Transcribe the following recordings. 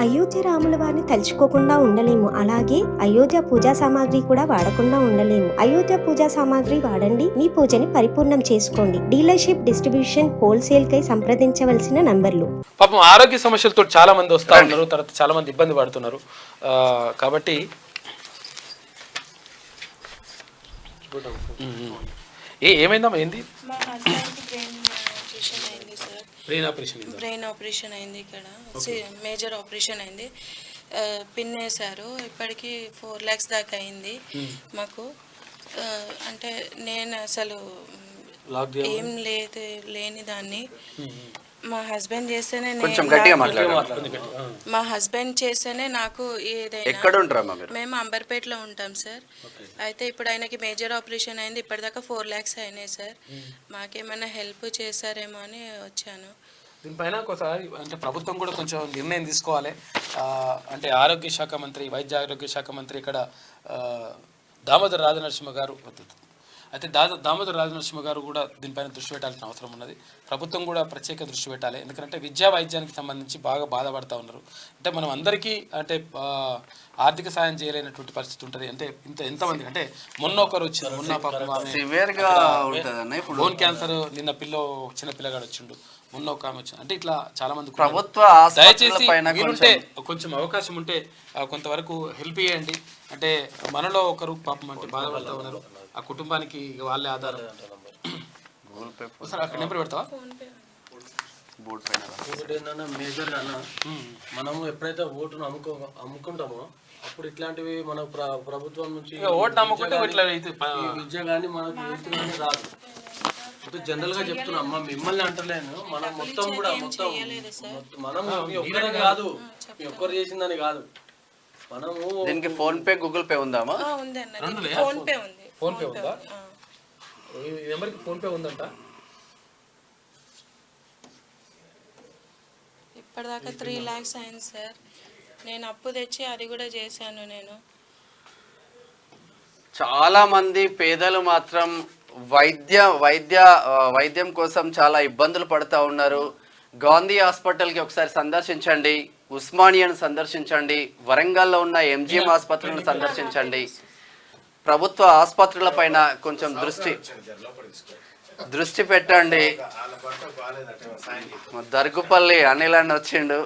అయోధ్య రాముల వారిని తలుచుకోకుండా ఉండలేము. అలాగే అయోధ్య పూజా సామాగ్రి కూడా వాడకుండా ఉండలేము. అయోధ్య పూజా సామాగ్రి వాడండి, మీ పూజని పరిపూర్ణం చేసుకోండి. డీలర్షిప్, డిస్ట్రిబ్యూషన్, హోల్సేల్ కై సంప్రదించవలసిన నంబర్లు. పాపం ఆరోగ్య సమస్యలతో చాలా మంది వస్తా ఉన్నారు, తర్వాత చాలా మంది ఇబ్బంది పడుతున్నారు. కాబట్టి ఏమైందమ్మా? ఏంది? బ్రెయిన్ ఆపరేషన్ అయింది. ఇక్కడ మేజర్ ఆపరేషన్ అయింది. పిన్ వేశారు. ఇప్పటికి 4 lakhs దాకా అయింది మాకు. అంటే నేను అసలు ఏం లేని దాన్ని మా హస్బెండ్ చేస్తేనే నాకు ఏదైనా. మేము అంబర్పేటలో ఉంటాం సార్. అయితే ఇప్పుడు ఆయనకి మేజర్ ఆపరేషన్ అయింది. ఇప్పటిదాకా 4 lakhs అయినాయి సార్. మాకేమైనా హెల్ప్ చేశారేమో అని వచ్చాను. దీనిపైన ఒకసారి అంటే ప్రభుత్వం కూడా కొంచెం నిర్ణయం తీసుకోవాలి. అంటే ఆరోగ్య శాఖ మంత్రి, వైద్య ఆరోగ్య శాఖ మంత్రి ఇక్కడ దామోదర్ రాజనరసింహ గారు, అయితే దామోదర్ రాజనరసింహ గారు కూడా దీనిపైన దృష్టి పెట్టాల్సిన అవసరం ఉన్నది. ప్రభుత్వం కూడా ప్రత్యేక దృష్టి పెట్టాలి. ఎందుకంటే విద్యా వైద్యానికి సంబంధించి బాగా బాధపడుతూ ఉన్నారు. అంటే మనం అందరికీ అంటే ఆర్థిక సాయం చేయలేనటువంటి పరిస్థితి ఉంటుంది. అంటే ఎంతమంది అంటే మొన్న ఒకరు వచ్చింది, మొన్న బోన్ క్యాన్సర్, నిన్న చిన్న పిల్లగాడు వచ్చిండు, మొన్న ఒక ఆమె వచ్చింది. అంటే ఇట్లా చాలా మంది ప్రభుత్వ దయచేసి మీరుంటే కొంచెం అవకాశం ఉంటే కొంతవరకు హెల్ప్ చేయండి. అంటే మనలో ఒకరు పాపం అంటే బాధపడుతూ ఉన్నారు, ఆ కుటుంబానికి వాళ్ళే ఆధారం. అక్కడ నెంబర్ పెడతావా? ఏంటన్నా మేజర్గా అన్న, మనము ఎప్పుడైతే ఓటును అమ్ముకుంటామో అప్పుడు ఇట్లాంటివి మన ప్రభుత్వం నుంచి ఓటు అమ్ముకుంటే విద్య కానీ మనకు హెల్త్ కానీ రాదు. అంటే జనరల్ గా చెప్తున్నా అమ్మ, మిమ్మల్ని అంటలేను, మనం మొత్తం కూడా మనం ఒక్కరే కాదు, ఒక్కరు చేసిందని కాదు. మనము దీనికి ఫోన్ పే, గూగుల్ పే ఉందామా? ఫోన్ పే ఉందా? ఈ నెంబర్కి ఫోన్ పే ఉందంట. ఇప్పటిదాకా 3 lakhs అయింది సార్. నేను అప్పు తెచ్చి అది కూడా చేశాను. నేను చాలా మంది పేదలు మాత్రం వైద్యం కోసం చాలా ఇబ్బందులు పడుతూ ఉన్నారు. గాంధీ హాస్పిటల్కి ఒకసారి సందర్శించండి, ఉస్మానియాను సందర్శించండి, వరంగల్లో ఉన్న ఎంజిఎం ఆసుపత్రులను సందర్శించండి. ప్రభుత్వ ఆసుపత్రుల పైన కొంచెం దృష్టి పెట్టండి. దర్గుపల్లి అనిల్ అని వచ్చిండు.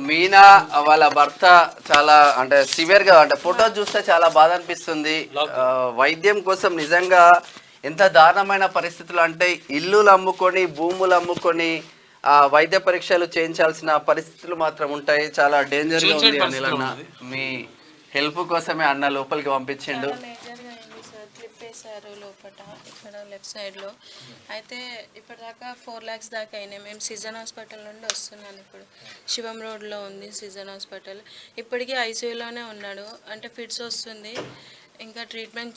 మీనా వాళ్ళ భర్త చాలా అంటే సివియర్ గా, అంటే ఫోటో చూస్తే చాలా బాధ అనిపిస్తుంది. వైద్యం కోసం నిజంగా ఎంత దారుణమైన పరిస్థితులు అంటే ఇల్లులు అమ్ముకొని, భూములు అమ్ముకొని వైద్య పరీక్షలు చేయించాల్సిన పరిస్థితులు మాత్రం ఉంటాయి. చాలా డేంజర్ గా ఉంది అనిల్ అన్న. మీ హెల్ప్ కోసమే అన్న లోపలికి పంపించిండు. లోపల ఇక్కడ లెఫ్ట్ సైడ్లో అయితే ఇప్పటిదాకా 4 lakhs దాకా అయినాయి. మేము సీజన్ హాస్పిటల్ నుండి వస్తున్నాను. ఇప్పుడు శివం రోడ్లో ఉంది సీజన్ హాస్పిటల్. ఇప్పటికీ ఐసీయూలోనే ఉన్నాడు. అంటే ఫిట్స్ వస్తుంది, ఇంకా ట్రీట్మెంట్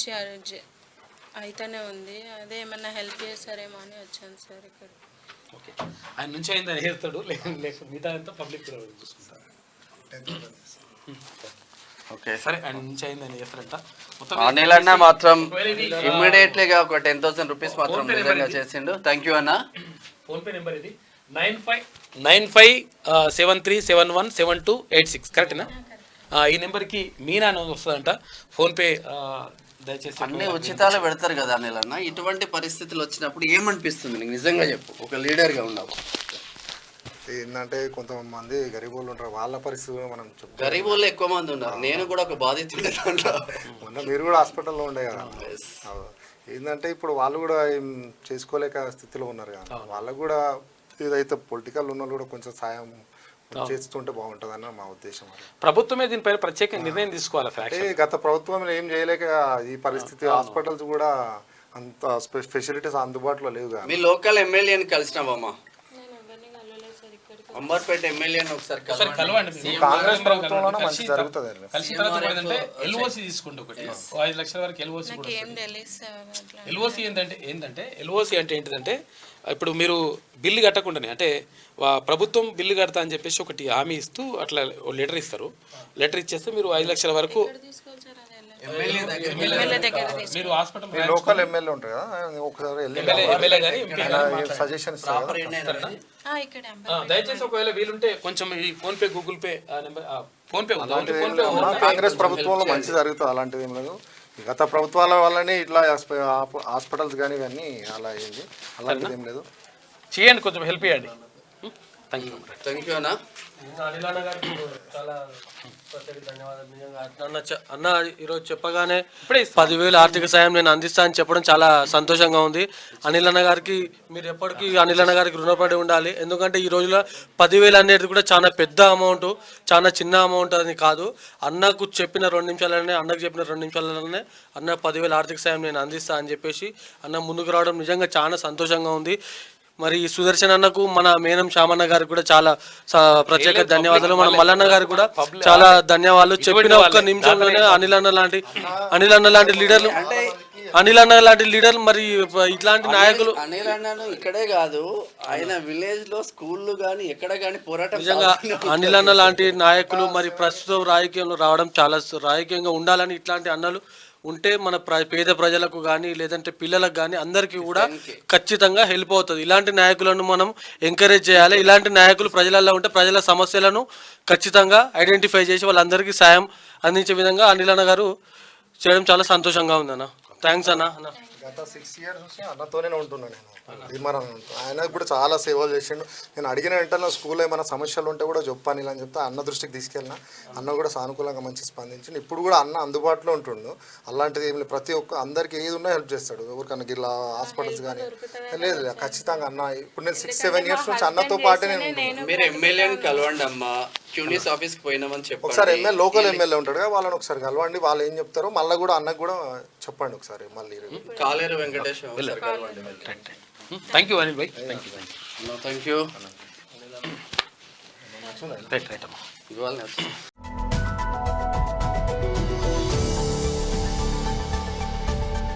అయితేనే ఉంది. అదే ఏమన్నా హెల్ప్ చేస్తారేమో అని వచ్చాను సార్ ఇక్కడ. ఓకే, ఆయన నుంచి అయిందని చేస్తాడు, మిగతా అంతా పబ్లిక్ చూసుకుంటారు. ఓకే సరే, ఆయన నుంచి అయిందని చేస్తారంట. అనిల్ అన్న మాత్రం ఇమ్మీడియట్లీగా ఒక 10,000 రూపీస్ మాత్రం నిజంగా చేసిండు. థ్యాంక్ యూ అన్న. ఫోన్పే నెంబర్ ఇది 9573717286 కరెక్టేనా? ఈ నెంబర్కి మీనా అని వస్తుందంట. ఫోన్పే దయచేసి. అన్ని ఉచితాలు పెడతారు కదా అనిల్ అన్న. ఇటువంటి పరిస్థితులు వచ్చినప్పుడు ఏమనిపిస్తుంది నీకు? నిజంగా చెప్పు, ఒక లీడర్గా ఉన్నావు. ఏంటంటే కొంతమంది గరీబోళ్ళు ఉంటారు, వాళ్ళ పరిస్థితి మనం చెప్తాం. గరీబోళ్ళు ఎక్కువ మంది ఉన్నారు. నేను కూడా ఒక బాధితుడే దాంట్లో. మొన్న మీరు కూడా హాస్పిటల్లో ఉండే కదా. ఏంటంటే ఇప్పుడు వాళ్ళు కూడా ఏం చేసుకోలేక స్థితిలో ఉన్నారు కదా. వాళ్ళకు కూడా ఏదైతే పొలిటికల్ ఉన్న కూడా కొంచెం సాయం చేస్తుంటే బాగుంటుందని మా ఉద్దేశం. ప్రభుత్వమే దీనిపైన ప్రత్యేక నిర్ణయం తీసుకోవాలి. అంటే గత ప్రభుత్వం ఏం చేయలేక ఈ పరిస్థితి. హాస్పిటల్స్ కూడా అంత ఫెసిలిటీస్ అందుబాటులో లేవు. మీ లోకల్ ఎమ్మెల్యేని కలిసినావమ్మా? అంబర్పేట ఎమ్మెల్యేని ఒకసారి కలవండి. కాంగ్రెస్ ప్రభుత్వంలోనే మంచి జరుగుతుంది. కలిసిన తర్వాత ఏంటంటే ఎల్ఓసి తీసుకోండి, ఒకటి 5 లక్షల వరకు ఎల్ఓసి. ఎల్ఓసి ఏంటంటే ఎల్ఓసి అంటే ఏంటిదంటే ఇప్పుడు మీరు బిల్లు కట్టకుండానే, అంటే ప్రభుత్వం బిల్లు కడతా అని చెప్పేసి ఒకటి హామీ ఇస్తూ అట్లా లెటర్ ఇస్తారు. లెటర్ ఇచ్చేస్తే మీరు 5 లక్షల వరకు ఎమ్మెల్యే దగ్గర మీరు హాస్పిటల్ మీ లోకల్ ఎమ్మెల్యే ఉంటారు కదా ఒకసారి ఎమ్మెల్యే గానీ ఎంపీ సజెషన్ ఇస్తారు కదా. ఇక్కడ దయచేసి ఒకవేళ వీలుంటే కొంచెం ఈ phone pay Google pay number phone pay ఉందా అలాంటిది ఫోన్ ఏం పే లేదు. మన కాంగ్రెస్ ప్రభుత్వంలో మంచి జరుగుతుంది, అలాంటిది ఏం లేదు. గత ప్రభుత్వాల వల్లనే ఇట్లా హాస్పిటల్స్ కానీ ఇవన్నీ అలా అయింది, అలాంటిది ఏం లేదు. చేయండి, కొంచెం హెల్ప్ చేయండి. థ్యాంక్ యూ అన్న. అనిల్ అన్న గారికి చాలా ప్రత్యేక ధన్యవాదాలు. నిజంగా అన్న ఈరోజు చెప్పగానే 10,000 ఆర్థిక సాయం నేను అందిస్తా అని చెప్పడం చాలా సంతోషంగా ఉంది. అనిల్ అన్న గారికి మీరు ఎప్పటికీ అనిల్ అన్న గారికి రుణపడి ఉండాలి. ఎందుకంటే ఈ రోజుల్లో 10,000 అనేది కూడా చాలా పెద్ద అమౌంట్, చాలా చిన్న అమౌంట్ అని కాదు. అన్నకు చెప్పిన 2 నిమిషాలనే అన్నకు చెప్పిన 2 నిమిషాలనే అన్న 10,000 ఆర్థిక సాయం నేను అందిస్తా అని చెప్పేసి అన్న ముందుకు రావడం నిజంగా చాలా సంతోషంగా ఉంది. మరి సుదర్శన్ అన్నకు మన మేనం శ్యామన్న గారికి కూడా చాలా ప్రత్యేక ధన్యవాదాలు. మన మల్లన్న గారికి కూడా చాలా ధన్యవాదాలు. చెప్పిన ఒక్క నిమిషంలోనే అనిల్ అన్న లాంటి లీడర్లు మరి ఇట్లాంటి నాయకులు అనిల్ అన్నను ఇక్కడే కాదు, ఆయన విలేజ్ లో స్కూళ్ళు కానీ ఎక్కడ కానీ పోరాటం నిజంగా అనిల్ అన్న లాంటి నాయకులు మరి ప్రస్తుతం రాజకీయంలో రావడం చాలా రాజకీయంగా ఉండాలని ఇట్లాంటి అన్నలు ఉంటే మన పేద ప్రజలకు కానీ లేదంటే పిల్లలకు కానీ అందరికీ కూడా ఖచ్చితంగా హెల్ప్ అవుతుంది. ఇలాంటి నాయకులను మనం ఎంకరేజ్ చేయాలి. ఇలాంటి నాయకులు ప్రజలలో ఉంటే ప్రజల సమస్యలను ఖచ్చితంగా ఐడెంటిఫై చేసి వాళ్ళందరికీ సాయం అందించే విధంగా అనిల్ అన్న గారు చేయడం చాలా సంతోషంగా ఉంది అన్న. థ్యాంక్స్ అన్న. గత 6 years నుంచి అన్నతోనే ఉంటున్నాను నేను. భీమవరం ఆయన కూడా చాలా సేవలు చేసిండు. నేను అడిగిన వెంటనే స్కూల్లో ఏమైనా సమస్యలు ఉంటే కూడా చెప్పాను ఇలా అని చెప్తే అన్న దృష్టికి తీసుకెళ్ళిన అన్న కూడా సానుకూలంగా మంచి స్పందించిండు. ఇప్పుడు కూడా అన్న అందుబాటులో ఉంటుండు. అలాంటిది ఏమి లేదు, ప్రతి ఒక్క అందరికి ఏది ఉన్నా హెల్ప్ చేస్తాడు. ఎవరికన్నా గిట్లా హాస్పిటల్స్ కానీ లేదు ఖచ్చితంగా అన్న. ఇప్పుడు నేను 6-7 years నుంచి అన్నతో పాటే నేను ఉంటున్నాను. మీరు ఎమ్మెల్యేని కలవండి అమ్మా, క్యూనిస్ ఆఫీస్కి పోయినామని చెప్పండి. ఒకసారి లోకల్ ఎమ్మెల్యే ఉంటాడు కదా, వాళ్ళని ఒకసారి కలవండి, వాళ్ళు ఏం చెప్తారో మళ్ళీ కూడా అన్నకు కూడా చెప్పండి ఒకసారి. మళ్ళీ కాలేరు వెంకటేష్ కలవండి. Thank you Anil Bhai. Thank you. Thank you. Right అమ్మా. ఇవాళ